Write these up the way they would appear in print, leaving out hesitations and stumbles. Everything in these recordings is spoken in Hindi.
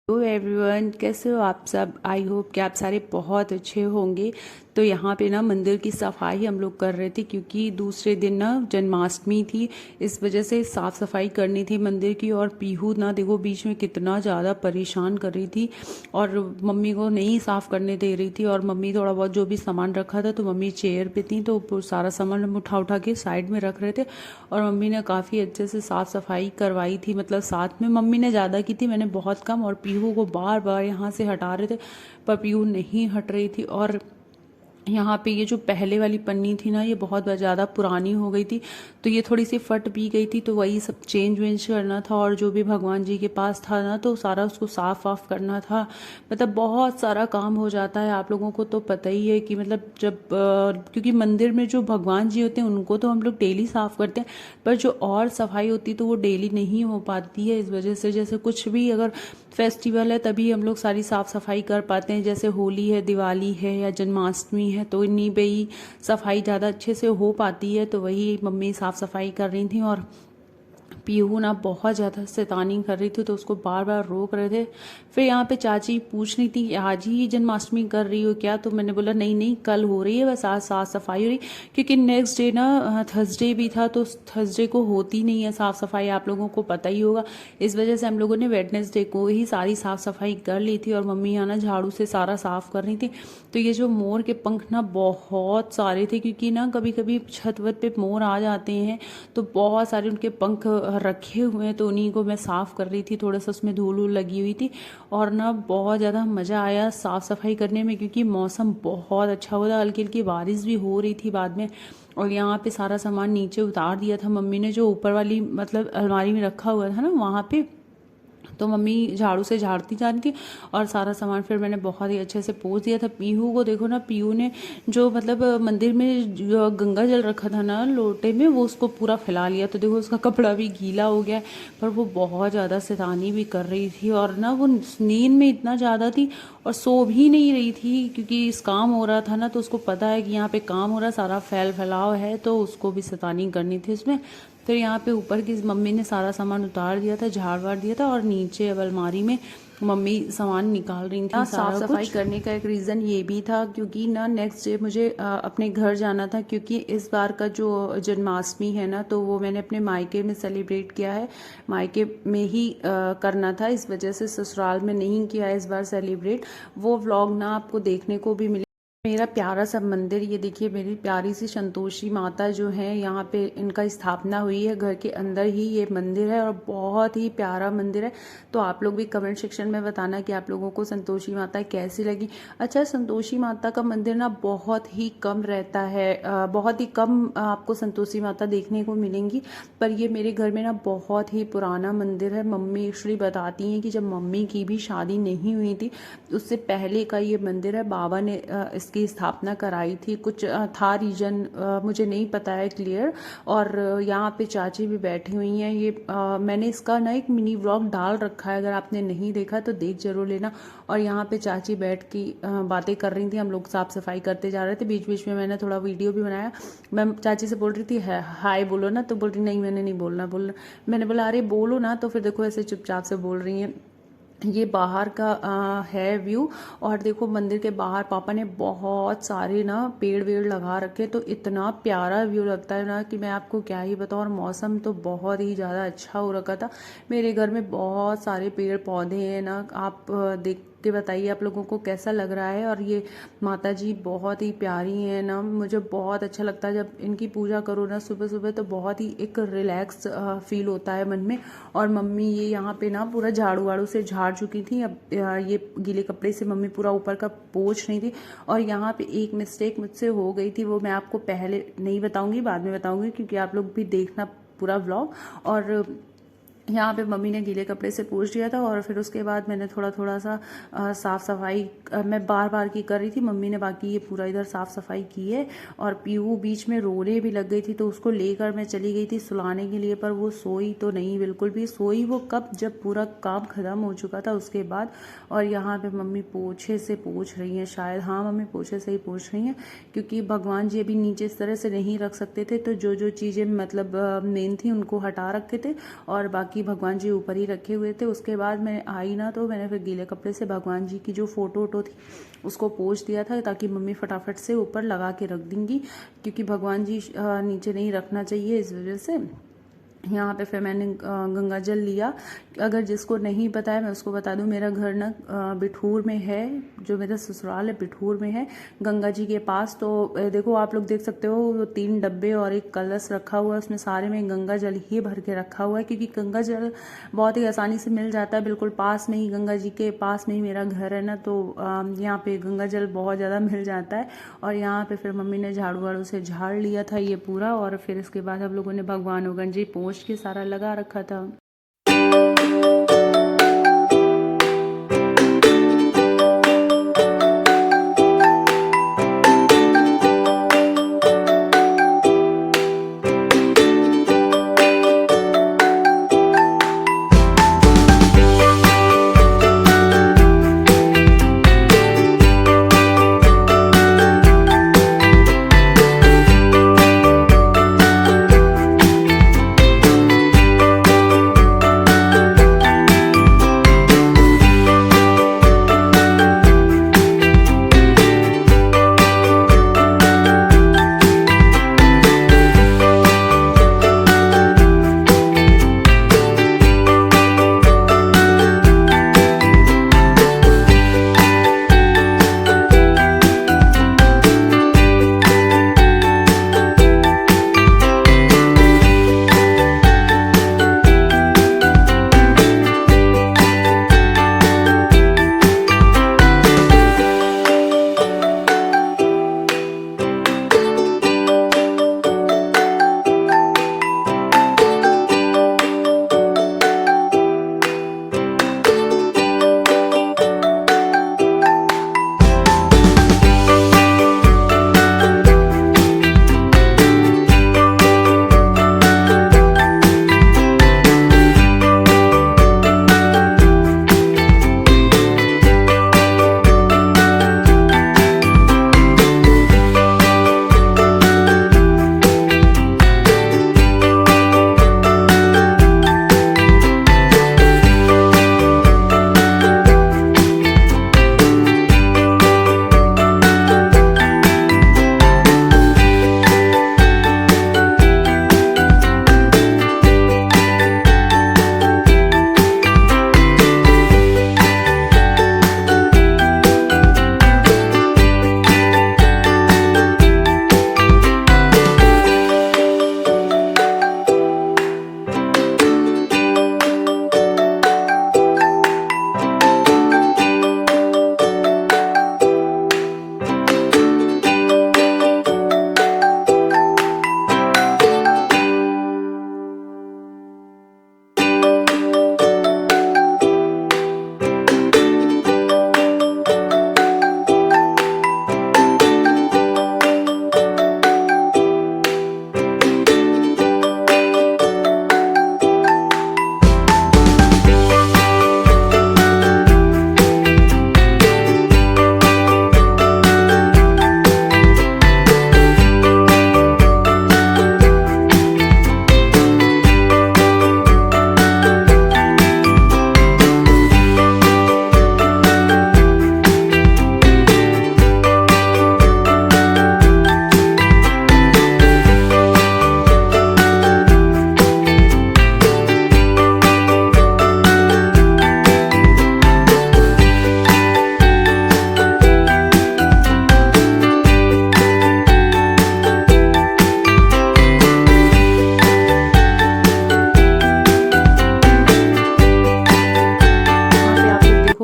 हेलो एवरीवन, कैसे हो आप सब। आई होप कि आप सारे बहुत अच्छे होंगे। तो यहाँ पे ना मंदिर की सफाई हम लोग कर रहे थे क्योंकि दूसरे दिन ना जन्माष्टमी थी। इस वजह से साफ़ सफाई करनी थी मंदिर की। और पीहू ना देखो बीच में कितना ज़्यादा परेशान कर रही थी और मम्मी को नहीं साफ़ करने दे रही थी। और मम्मी थोड़ा बहुत जो भी सामान रखा था, तो मम्मी चेयर पे थी तो सारा सामान हम उठा उठा के साइड में रख रहे थे। और मम्मी ने काफ़ी अच्छे से साफ़ सफाई करवाई थी, मतलब साथ में मम्मी ने ज़्यादा की थी, मैंने बहुत कम। और पीहू को बार बार यहाँ से हटा रहे थे पर पीहू नहीं हट रही थी। और यहाँ पे ये जो पहले वाली पन्नी थी ना, ये बहुत ज़्यादा पुरानी हो गई थी, तो ये थोड़ी सी फट भी गई थी। तो वही सब चेंज वेंज करना था और जो भी भगवान जी के पास था ना, तो सारा उसको साफ वाफ करना था। मतलब बहुत सारा काम हो जाता है। आप लोगों को तो पता ही है कि मतलब जब क्योंकि मंदिर में जो भगवान जी होते हैं उनको तो हम लोग डेली साफ करते हैं, पर जो और सफाई होती है तो वो डेली नहीं हो पाती है। इस वजह से जैसे कुछ भी अगर फेस्टिवल है तभी हम लोग सारी साफ सफाई कर पाते हैं, जैसे होली है, दिवाली है या जन्माष्टमी है, तो इन्हीं पे ही सफाई ज़्यादा अच्छे से हो पाती है। तो वही मम्मी साफ सफाई कर रही थी और पीहू ना बहुत ज़्यादा शैतानी कर रही थी, तो उसको बार बार रोक रहे थे। फिर यहाँ पे चाची पूछ रही थी आज ही जन्माष्टमी कर रही हो क्या, तो मैंने बोला नहीं नहीं, कल हो रही है, बस आज साफ सफाई हो रही। क्योंकि नेक्स्ट डे ना थर्सडे भी था, तो थर्सडे को होती नहीं है साफ सफाई, आप लोगों को पता ही होगा। इस वजह से हम लोगों ने वेडनेसडे को ही सारी साफ सफाई कर ली थी। और मम्मी यहाँ ना झाड़ू से सारा साफ कर रही थी। तो ये जो मोर के पंख ना बहुत सारे थे, क्योंकि ना कभी कभी छत वत पे मोर आ जाते हैं, तो बहुत सारे उनके पंख रखे हुए हैं, तो उन्हीं को मैं साफ़ कर रही थी। थोड़ा सा उसमें धूल वूल लगी हुई थी। और ना बहुत ज़्यादा मज़ा आया साफ़ सफाई करने में, क्योंकि मौसम बहुत अच्छा हुआ था, हल्की हल्की बारिश भी हो रही थी बाद में। और यहाँ पे सारा सामान नीचे उतार दिया था मम्मी ने, जो ऊपर वाली मतलब अलमारी में रखा हुआ था ना वहाँ पे। तो मम्मी झाड़ू से झाड़ती जा रही थी और सारा सामान फिर मैंने बहुत ही अच्छे से पोंछ दिया था। पीहू को देखो ना, पीहू ने जो मतलब मंदिर में जो गंगा जल रखा था ना लोटे में, वो उसको पूरा फैला लिया। तो देखो उसका कपड़ा भी गीला हो गया। पर वो बहुत ज़्यादा शैतानी भी कर रही थी और ना वो नींद में इतना ज़्यादा थी और सो भी नहीं रही थी, क्योंकि इस काम हो रहा था ना, तो उसको पता है कि यहाँ पे काम हो रहा, सारा फैलाव है, तो उसको भी शैतानी करनी थी उसमें। फिर यहाँ पे ऊपर की मम्मी ने सारा सामान उतार दिया था, झाड़ वाड़ दिया था, और नीचे अब अलमारी में मम्मी सामान निकाल रही थी साफ सफाई करने का। एक रीज़न ये भी था क्योंकि ना नेक्स्ट डे मुझे अपने घर जाना था, क्योंकि इस बार का जो जन्माष्टमी है ना, तो वो मैंने अपने मायके में सेलिब्रेट किया है, मायके में ही करना था। इस वजह से ससुराल में नहीं किया इस बार सेलिब्रेट। वो व्लॉग ना आपको देखने को भी मिले। मेरा प्यारा सा मंदिर, ये देखिए मेरी प्यारी सी संतोषी माता जो है, यहाँ पे इनका स्थापना हुई है, घर के अंदर ही ये मंदिर है और बहुत ही प्यारा मंदिर है। तो आप लोग भी कमेंट सेक्शन में बताना कि आप लोगों को संतोषी माता कैसी लगी। अच्छा, संतोषी माता का मंदिर ना बहुत ही कम रहता है, बहुत ही कम आपको संतोषी माता देखने को मिलेंगी। पर ये मेरे घर में ना बहुत ही पुराना मंदिर है। मम्मी एक्चुअली बताती हैं कि जब मम्मी की भी शादी नहीं हुई थी, उससे पहले का ये मंदिर है। बाबा ने इसकी स्थापना कराई थी, कुछ था रीजन, मुझे नहीं पता है क्लियर। और यहाँ पे चाची भी बैठी हुई हैं। ये मैंने इसका ना एक मिनी व्लॉग डाल रखा है, अगर आपने नहीं देखा तो देख जरूर लेना। और यहाँ पे चाची बैठ की बातें कर रही थी, हम लोग साफ सफाई करते जा रहे थे। बीच बीच में मैंने थोड़ा वीडियो भी बनाया। मैं चाची से बोल रही थी हाय बोलो ना, तो बोल रही नहीं मैंने नहीं बोलना। मैंने बोला अरे बोलो ना, तो फिर देखो ऐसे चुपचाप से बोल रही हैं। ये बाहर का है व्यू। और देखो मंदिर के बाहर पापा ने बहुत सारे ना पेड़ वेड़ लगा रखे, तो इतना प्यारा व्यू लगता है ना कि मैं आपको क्या ही बताऊँ। और मौसम तो बहुत ही ज़्यादा अच्छा हो रखा था। मेरे घर में बहुत सारे पेड़ पौधे हैं ना, आप देख के बताइए आप लोगों को कैसा लग रहा है। और ये माता जी बहुत ही प्यारी हैं ना, मुझे बहुत अच्छा लगता है जब इनकी पूजा करो ना सुबह सुबह, तो बहुत ही एक रिलैक्स फील होता है मन में। और मम्मी ये यहाँ पे ना पूरा झाड़ू वाड़ू से झाड़ चुकी थी, अब ये गीले कपड़े से मम्मी पूरा ऊपर का पोंछ रही थी। और यहाँ पे एक मिस्टेक मुझसे हो गई थी, वो मैं आपको पहले नहीं बताऊंगी, बाद में बताऊंगी, क्योंकि आप लोग भी देखना पूरा व्लॉग। और यहाँ पे मम्मी ने गीले कपड़े से पोंछ दिया था और फिर उसके बाद मैंने थोड़ा थोड़ा सा साफ़ सफाई मैं बार बार की कर रही थी, मम्मी ने बाकी ये पूरा इधर साफ़ सफाई की है। और पीहू बीच में रोने भी लग गई थी, तो उसको लेकर मैं चली गई थी सुलाने के लिए, पर वो सोई तो नहीं, बिल्कुल भी सोई वो कब, जब पूरा काम ख़त्म हो चुका था उसके बाद। और यहाँ पे मम्मी पोछे से पोंछ रही हैं, शायद हाँ मम्मी पोछे से ही पोंछ रही हैं, क्योंकि भगवान जी अभी नीचे इस तरह से नहीं रख सकते थे, तो जो जो चीज़ें मतलब मेन थी उनको हटा रखे थे और बाकी बाकी भगवान जी ऊपर ही रखे हुए थे। उसके बाद मैं आई ना तो मैंने फिर गीले कपड़े से भगवान जी की जो फ़ोटो वोटो थी उसको पोंछ दिया था, ताकि मम्मी फटाफट से ऊपर लगा के रख देंगी, क्योंकि भगवान जी नीचे नहीं रखना चाहिए, इस वजह से। यहाँ पे फिर मैंने गंगा जल लिया। अगर जिसको नहीं पता है मैं उसको बता दूं, मेरा घर ना बिठूर में है, जो मेरा ससुराल है बिठूर में है, गंगा जी के पास। तो देखो आप लोग देख सकते हो 3 डब्बे और एक कलश रखा हुआ है, उसमें सारे में गंगा जल ही भर के रखा हुआ है, क्योंकि गंगा जल बहुत ही आसानी से मिल जाता है। बिल्कुल पास में ही, गंगा जी के पास में ही मेरा घर है ना, तो यहाँ पे गंगा जल बहुत ज़्यादा मिल जाता है। और यहाँ पे फिर मम्मी ने झाड़ू वाड़ू से झाड़ लिया था ये पूरा, और फिर इसके बाद हम लोगों ने भगवान वगन जी पोंछ के सारा लगा रखा था।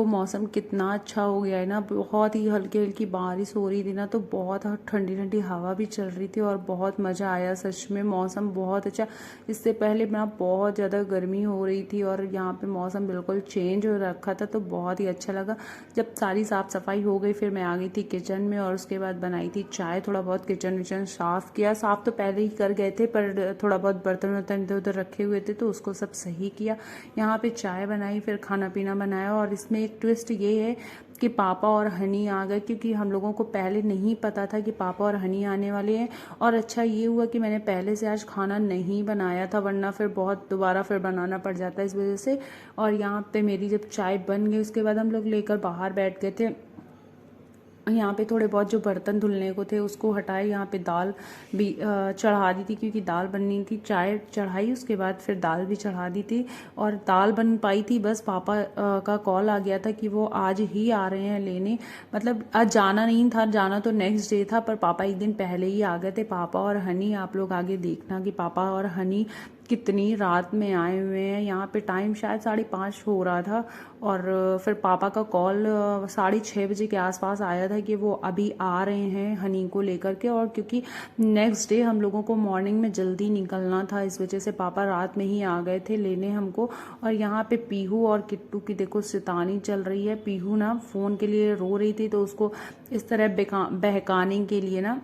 मौसम कितना अच्छा हो गया है ना, बहुत ही हल्की हल्की बारिश हो रही थी ना, तो बहुत ठंडी ठंडी हवा भी चल रही थी और बहुत मज़ा आया सच में। मौसम बहुत अच्छा, इससे पहले ना बहुत ज़्यादा गर्मी हो रही थी और यहाँ पे मौसम बिल्कुल चेंज हो रखा था, तो बहुत ही अच्छा लगा। जब सारी साफ़ सफाई हो गई फिर मैं आ गई थी किचन में और उसके बाद बनाई थी चाय। थोड़ा बहुत किचन विचन साफ़ किया, साफ़ तो पहले ही कर गए थे पर थोड़ा बहुत बर्तन वर्तन इधर उधर रखे हुए थे तो उसको सब सही किया। यहाँ पे चाय बनाई, फिर खाना पीना बनाया और इसमें एक ट्विस्ट ये है कि पापा और हनी आ गए, क्योंकि हम लोगों को पहले नहीं पता था कि पापा और हनी आने वाले हैं। और अच्छा ये हुआ कि मैंने पहले से आज खाना नहीं बनाया था, वरना फिर बहुत दोबारा फिर बनाना पड़ जाता है इस वजह से। और यहाँ पे मेरी जब चाय बन गई उसके बाद हम लोग लेकर बाहर बैठ गए थे। यहाँ पे थोड़े बहुत जो बर्तन धुलने को थे उसको हटाए, यहाँ पे दाल भी चढ़ा दी थी, क्योंकि दाल बननी थी। चाय चढ़ाई, उसके बाद फिर दाल भी चढ़ा दी थी और दाल बन पाई थी। बस पापा का कॉल आ गया था कि वो आज ही आ रहे हैं लेने। मतलब आज जाना नहीं था, जाना तो नेक्स्ट डे था, पर पापा एक दिन पहले ही आ गए थे। पापा और हनी, आप लोग आगे देखना कि पापा और हनी कितनी रात में आए हुए हैं। यहाँ पे टाइम शायद 5:30 हो रहा था और फिर पापा का कॉल 6:30 बजे के आसपास आया था कि वो अभी आ रहे हैं हनी को लेकर के। और क्योंकि नेक्स्ट डे हम लोगों को मॉर्निंग में जल्दी निकलना था, इस वजह से पापा रात में ही आ गए थे लेने हमको। और यहाँ पे पीहू और किट्टू की देखो शैतानी चल रही है। पीहू ना फ़ोन के लिए रो रही थी, तो उसको इस तरह बहकाने के लिए ना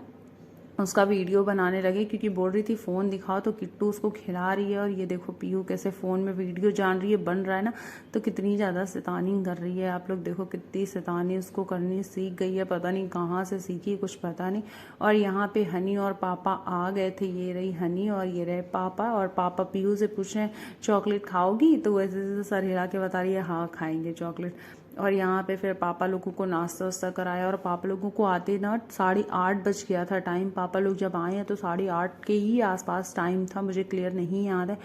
उसका वीडियो बनाने लगे, क्योंकि बोल रही थी फ़ोन दिखाओ, तो किट्टू उसको खिला रही है। और ये देखो पीहू कैसे फ़ोन में वीडियो जान रही है, बन रहा है ना, तो कितनी ज़्यादा शैतानी कर रही है। आप लोग देखो कितनी शैतानी उसको करनी सीख गई है, पता नहीं कहाँ से सीखी, कुछ पता नहीं। और यहाँ पे हनी और पापा आ गए थे, ये रही हनी और ये रहे पापा। और पापा पीहू से पूछ रहे हैं चॉकलेट खाओगी, तो वैसे सर हिला के बता रही है हाँ खाएंगे चॉकलेट। और यहाँ पे फिर पापा लोगों को नाश्ता वास्ता कराया। और पापा लोगों को आते ना 8:30 बज गया था टाइम। पापा लोग जब आए हैं तो 8:30 के ही आसपास टाइम था, मुझे क्लियर नहीं याद है।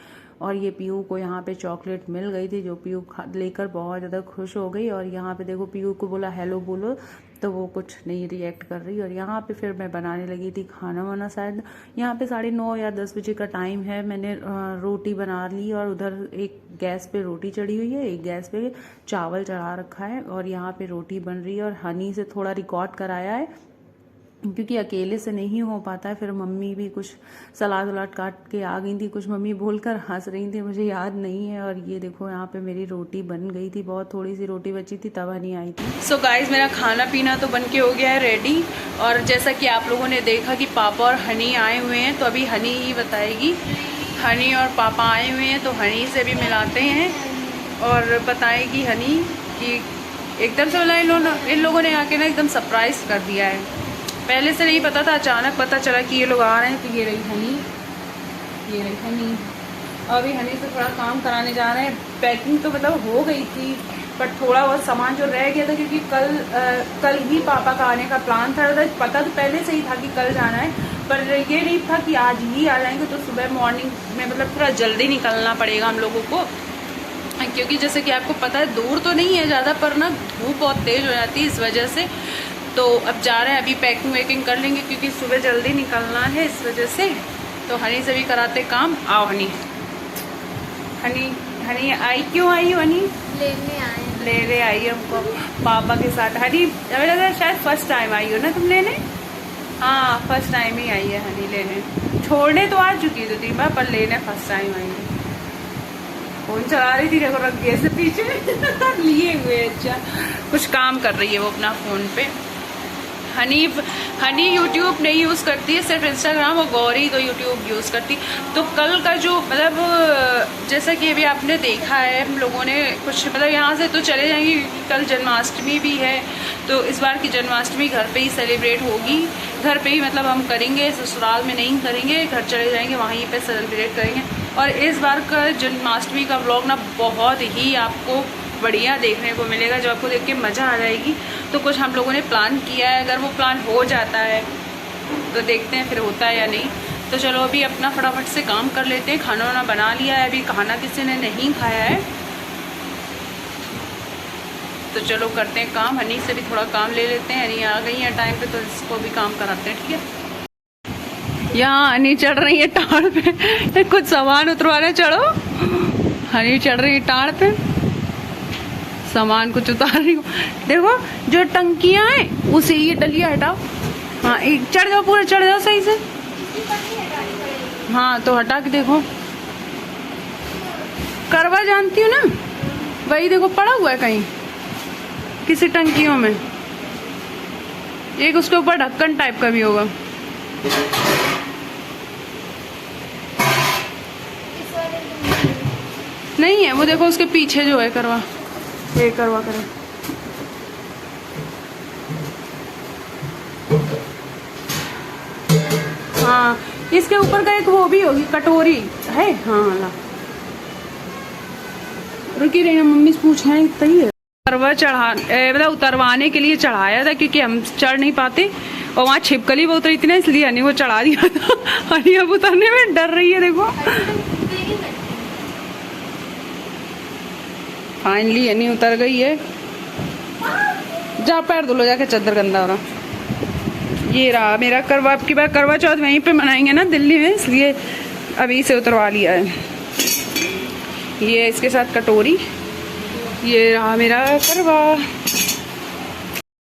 और ये पीहू को यहाँ पे चॉकलेट मिल गई थी, जो पीहू लेकर बहुत ज़्यादा खुश हो गई। और यहाँ पे देखो पीहू को बोला हेलो बोलो, तो वो कुछ नहीं रिएक्ट कर रही। और यहाँ पे फिर मैं बनाने लगी थी खाना वाना। शायद यहाँ पे 9:30 या 10 बजे का टाइम है। मैंने रोटी बना ली और उधर एक गैस पे रोटी चढ़ी हुई है, एक गैस पे चावल चढ़ा रखा है और यहाँ पे रोटी बन रही है। और हनी से थोड़ा रिकॉर्ड कराया है, क्योंकि अकेले से नहीं हो पाता है। फिर मम्मी भी कुछ सलाद वलाद काट के आ गई थी, कुछ मम्मी बोलकर हंस रही थी, मुझे याद नहीं है। और ये देखो यहाँ पे मेरी रोटी बन गई थी, बहुत थोड़ी सी रोटी बची थी, तब हनी आई थी। सो गाइज मेरा खाना पीना तो बन के हो गया है रेडी। और जैसा कि आप लोगों ने देखा कि पापा और हनी आए हुए हैं, तो अभी हनी ही बताएगी। हनी और पापा आए हुए हैं, तो हनी से भी मिलाते हैं और बताएगी हनी कि एकदम से बोला इन लोगों ने आके ना एकदम सरप्राइज कर दिया है। पहले से नहीं पता था, अचानक पता चला कि ये लोग आ रहे हैं। तो ये रही हनी, ये रही हनी। अभी हनी से थोड़ा काम कराने जा रहे हैं। पैकिंग तो मतलब हो गई थी, पर थोड़ा बहुत सामान जो रह गया था, क्योंकि कल ही पापा का आने का प्लान था। पता तो पहले से ही था कि कल जाना है, पर ये नहीं था कि आज ही आ जाएंगे। तो सुबह मॉर्निंग में मतलब थोड़ा जल्दी निकलना पड़ेगा हम लोगों को, क्योंकि जैसे कि आपको पता है दूर तो नहीं है ज़्यादा, पर ना धूप बहुत तेज़ हो जाती है इस वजह से। तो अब जा रहे हैं, अभी पैकिंग वैकिंग कर लेंगे, क्योंकि सुबह जल्दी निकलना है इस वजह से। तो हनी से भी कराते काम। आओ हनी, हनी हनी आई, क्यों आई हो हनी? लेने आए, ले आई हमको पापा के साथ। हनी हमें लग रहा है शायद फर्स्ट टाइम आई हो ना तुम लेने? हाँ फर्स्ट टाइम ही आई है हनी लेने। छोड़ने तो आ चुकी थी 3 बार, पर लेने फर्स्ट टाइम आई है। फोन चला रही थी, देखो रख गए से पीछे लिए हुए। अच्छा कुछ काम कर रही है वो अपना फ़ोन पे। हनी यूट्यूब नहीं यूज़ करती है, सिर्फ इंस्टाग्राम। और गौरी तो यूट्यूब यूज़ करती। तो कल का जो मतलब जैसा कि अभी आपने देखा है, हम लोगों ने कुछ मतलब यहाँ से तो चले जाएंगे, क्योंकि कल जन्माष्टमी भी है। तो इस बार की जन्माष्टमी घर पे ही सेलिब्रेट होगी, घर पे ही मतलब हम करेंगे, ससुराल में नहीं करेंगे, घर चले जाएंगे वहीं पे सेलिब्रेट करेंगे। और इस बार का जन्माष्टमी का व्लॉग ना बहुत ही आपको बढ़िया देखने को मिलेगा, जो आपको देख के मज़ा आ जाएगी। तो कुछ हम लोगों ने प्लान किया है, अगर वो प्लान हो जाता है तो देखते हैं फिर होता है या नहीं। तो चलो अभी अपना फटाफट से काम कर लेते हैं। खाना वाना बना लिया है, अभी खाना किसी ने नहीं खाया है, तो चलो करते हैं काम। हनी से भी थोड़ा काम ले लेते हैं, हनी आ गई है टाइम पे, तो इसको भी काम कराते हैं, ठीक है। यहाँ हनी चढ़ रही है टाड़ पे, कुछ सामान उतरवाने चढ़ो। हनी चढ़ रही है टाड़ पे, सामान कुछ उतार रही हूँ। देखो जो टंकियां हैं उसे ये डलिया हटाओ। हाँ एक चढ़ जाओ, पूरा चढ़ जाओ सही से। हाँ तो हटा के देखो, करवा जानती हूँ ना, वही देखो पड़ा हुआ है कहीं किसी टंकियों में। एक उसके ऊपर ढक्कन टाइप का भी होगा। नहीं है वो, देखो उसके पीछे जो है करवा, ये करवा करें। हाँ, इसके ऊपर का एक वो भी होगी कटोरी है। हाँ ला, रुकी रही मम्मी से पूछ रहे सही है। करवा मतलब उतरवाने के लिए चढ़ाया था क्योंकि हम चढ़ नहीं पाते और वहाँ छिपकली बहुत रही थी ना, इसलिए हनी को चढ़ा दिया था। हनी अब उतरने में डर रही है, देखो। फाइनली हनी उतर गई है। जा पैर धुलो जाके, चद्दर गंदा हो रहा। ये रहा मेरा करवा, अब की बार करवा चौथ वहीं पे मनाएंगे ना दिल्ली में, इसलिए अभी से उतरवा लिया है। ये इसके साथ कटोरी, ये रहा मेरा करवा।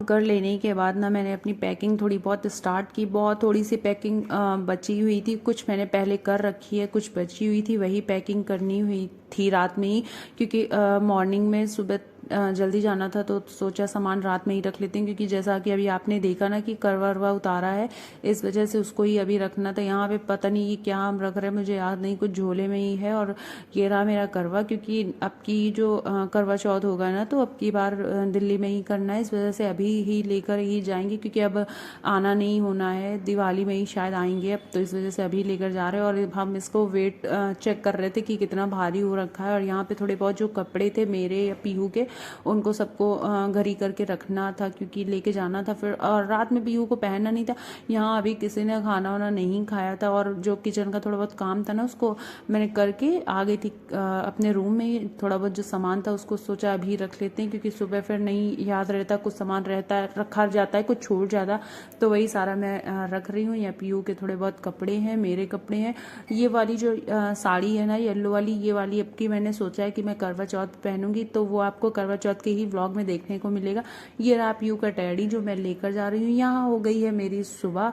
कर लेने के बाद ना मैंने अपनी पैकिंग थोड़ी बहुत स्टार्ट की। बहुत थोड़ी सी पैकिंग बची हुई थी, कुछ मैंने पहले कर रखी है, कुछ बची हुई थी, वही पैकिंग करनी हुई थी रात में ही, क्योंकि मॉर्निंग में सुबह जल्दी जाना था तो सोचा सामान रात में ही रख लेते हैं, क्योंकि जैसा कि अभी आपने देखा ना कि करवा वरवा उतारा है, इस वजह से उसको ही अभी रखना था। यहाँ पे पता नहीं ये क्या हम रख रहे हैं, मुझे याद नहीं, कुछ झोले में ही है। और ये रहा मेरा करवा, क्योंकि अब की जो करवा चौथ होगा ना तो अब की बार दिल्ली में ही करना है, इस वजह से अभी ही लेकर ही जाएंगे, क्योंकि अब आना नहीं होना है, दिवाली में ही शायद आएंगे अब, तो इस वजह से अभी लेकर जा रहे हैं। और हम इसको वेट चेक कर रहे थे कि कितना भारी हो रखा है। और यहाँ पे थोड़े बहुत जो कपड़े थे मेरे या पीहू के, उनको सबको घरी करके रखना था, क्योंकि लेके जाना था फिर। और रात में पीहू को पहनना नहीं था। यहाँ अभी किसी ने खाना वाना नहीं खाया था, और जो किचन का थोड़ा बहुत काम था ना उसको मैंने करके आ गई थी अपने रूम में। थोड़ा बहुत जो सामान था उसको सोचा अभी रख लेते हैं, क्योंकि सुबह फिर नहीं याद रहता, कुछ सामान रहता है रखा जाता है, कुछ छूट जाता, तो वही सारा मैं रख रही हूँ। या पीहू के थोड़े बहुत कपड़े हैं, मेरे कपड़े हैं। ये वाली जो साड़ी है ना येलो वाली, ये वाली अब की मैंने सोचा है कि मैं करवा चौथ पहनूंगी, तो वो आपको करवा चौथ के ही व्लॉग में देखने को मिलेगा। ये रहा पीहू का टेडी जो मैं लेकर जा रही हूँ। यहाँ हो गई है मेरी सुबह,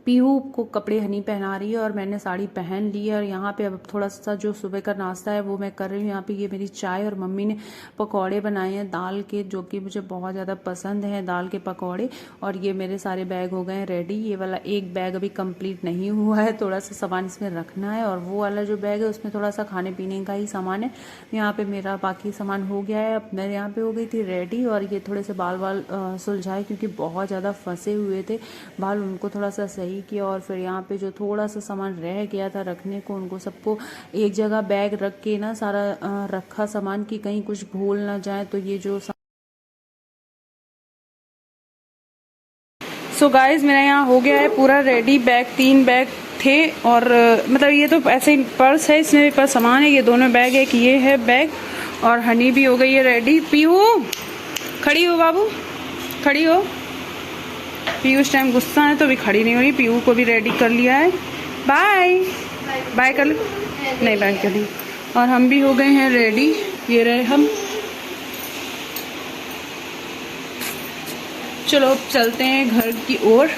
पीहू को कपड़े हनी पहना रही है और मैंने साड़ी पहन ली है। और यहाँ पे अब थोड़ा सा जो सुबह का नाश्ता है वो मैं कर रही हूँ। यहाँ पे ये मेरी चाय, और मम्मी ने पकौड़े बनाए हैं दाल के, जो कि मुझे बहुत ज़्यादा पसंद है दाल के पकौड़े। और ये मेरे सारे बैग हो गए हैं रेडी। ये वाला एक बैग अभी कंप्लीट नहीं हुआ है, थोड़ा सा सामान इसमें रखना है। और वो वाला जो बैग है उसमें थोड़ा सा खाने पीने का ही सामान है। यहाँ पे मेरा बाकी सामान हो गया है। अब मैं यहाँ पे हो गई थी रेडी, और ये थोड़े से बाल सुलझाए, क्योंकि बहुत ज़्यादा फंसे हुए थे बाल, उनको थोड़ा सा सही किया। और फिर यहाँ पे जो थोड़ा सा सामान रह गया था रखने को, उनको सबको एक जगह बैग रख के ना सारा रखा सामान, की कहीं कुछ भूल ना जाए। तो ये जो सो गाइज मेरा यहाँ हो गया है पूरा रेडी। बैग 3 बैग थे, और मतलब ये तो ऐसे ही पर्स है, इसमें भी पर्स सामान है। ये दोनों बैग है, कि ये है बैग, और हनी भी हो गई है रेडी। पीहू खड़ी हो, बाबू खड़ी हो। पीहू उस टाइम गुस्सा है तो अभी खड़ी नहीं हो रही। पीहू को भी रेडी कर लिया है। बाय बाय कर, नहीं बाय कर ली। और हम भी हो गए हैं रेडी, ये रहे हम। चलो अब चलते हैं घर की ओर।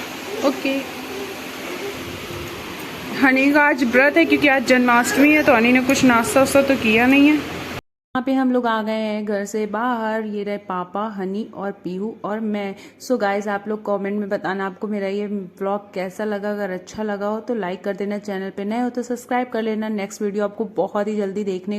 ओके, हनी का आज व्रत है, क्योंकि आज जन्माष्टमी है, तो हनी ने कुछ नाश्ता वास्ता तो किया नहीं है। यहाँ पे हम लोग आ गए हैं घर से बाहर। ये रहे पापा, हनी और पीहू और मैं। सो गाइज आप लोग कमेंट में बताना आपको मेरा ये व्लॉग कैसा लगा। अगर अच्छा लगा हो तो लाइक कर देना, चैनल पे नए हो तो सब्सक्राइब कर लेना। नेक्स्ट वीडियो आपको बहुत ही जल्दी देखने को